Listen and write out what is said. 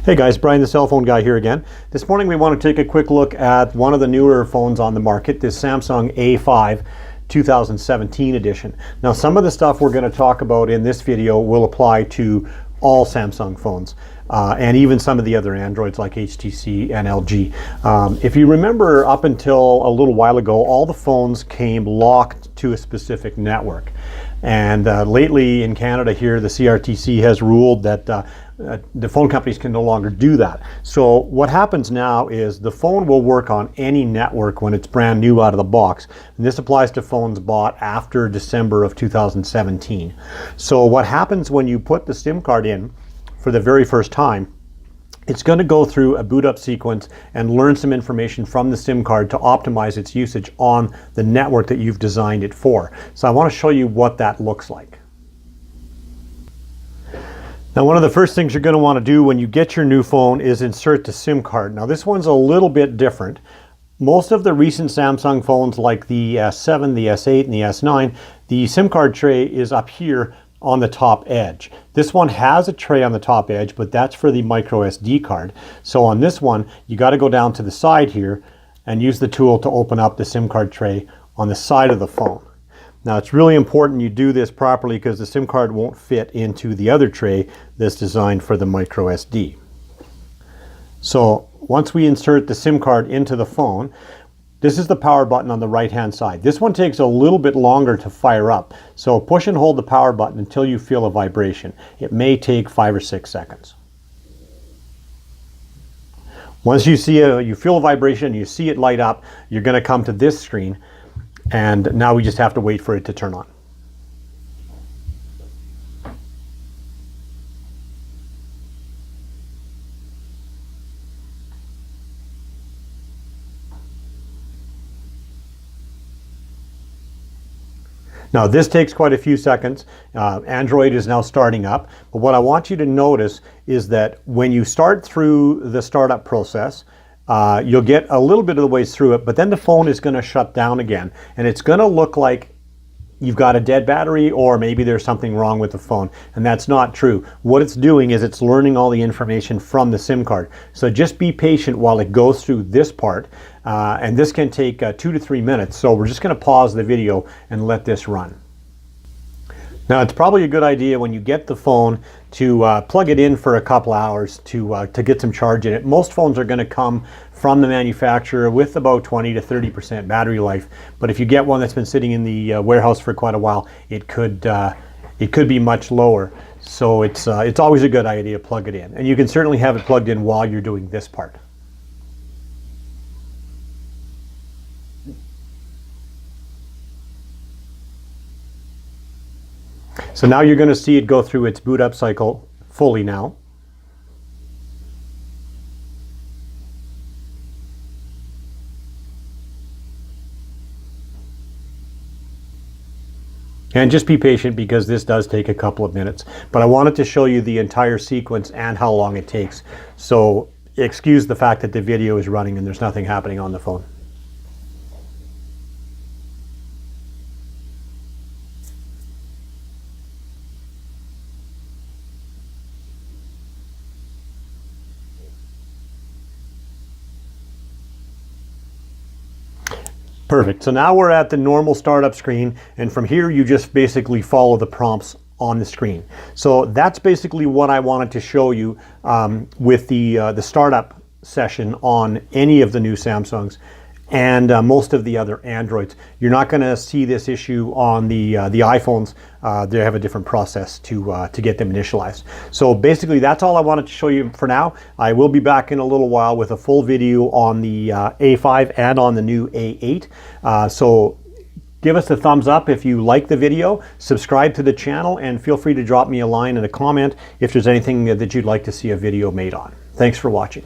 Hey guys, Brian the Cell Phone Guy here again. This morning we want to take a quick look at one of the newer phones on the market, this Samsung A5 2017 edition. Now some of the stuff we're going to talk about in this video will apply to all Samsung phones and even some of the other Androids like HTC and LG. If you remember, up until a little while ago, all the phones came locked to a specific network. And lately in Canada here, the CRTC has ruled that the phone companies can no longer do that. So what happens now is the phone will work on any network when it's brand new out of the box. And this applies to phones bought after December of 2017. So what happens when you put the SIM card in for the very first time, it's going to go through a boot up sequence and learn some information from the SIM card to optimize its usage on the network that you've designed it for. So I want to show you what that looks like. Now, one of the first things you're going to want to do when you get your new phone is insert the SIM card. Now, this one's a little bit different. Most of the recent Samsung phones like the S7, the S8, and the S9, the SIM card tray is up here on the top edge. This one has a tray on the top edge, but that's for the micro SD card. So on this one, you got to go down to the side here and use the tool to open up the SIM card tray on the side of the phone. Now it's really important you do this properly because the SIM card won't fit into the other tray that's designed for the micro SD. So once we insert the SIM card into the phone, this is the power button on the right hand side. This one takes a little bit longer to fire up. So push and hold the power button until you feel a vibration. It may take 5 or 6 seconds. Once you feel a vibration, you see it light up, you're going to come to this screen. And now we just have to wait for it to turn on. Now this takes quite a few seconds. Android is now starting up. But what I want you to notice is that when you start through the startup process, you'll get a little bit of the ways through it, but then the phone is going to shut down again. And it's going to look like you've got a dead battery or maybe there's something wrong with the phone. And that's not true. What it's doing is it's learning all the information from the SIM card. So just be patient while it goes through this part. And this can take 2 to 3 minutes. So we're just going to pause the video and let this run. Now it's probably a good idea when you get the phone to plug it in for a couple hours to get some charge in it. Most phones are going to come from the manufacturer with about 20 to 30% battery life. But if you get one that's been sitting in the warehouse for quite a while, it could be much lower. So it's always a good idea to plug it in. And you can certainly have it plugged in while you're doing this part. So now you're going to see it go through its boot up cycle fully now. And just be patient because this does take a couple of minutes. But I wanted to show you the entire sequence and how long it takes. So excuse the fact that the video is running and there's nothing happening on the phone. Perfect. So now we're at the normal startup screen, and from here you just basically follow the prompts on the screen. So that's basically what I wanted to show you with the startup session on any of the new Samsungs and most of the other Androids. You're not going to see this issue on the iPhones. They have a different process to get them initialized. So basically that's all I wanted to show you for now. I will be back in a little while with a full video on the A5 and on the new A8. So give us a thumbs up if you like the video, subscribe to the channel, and feel free to drop me a line and a comment if there's anything that you'd like to see a video made on. Thanks for watching.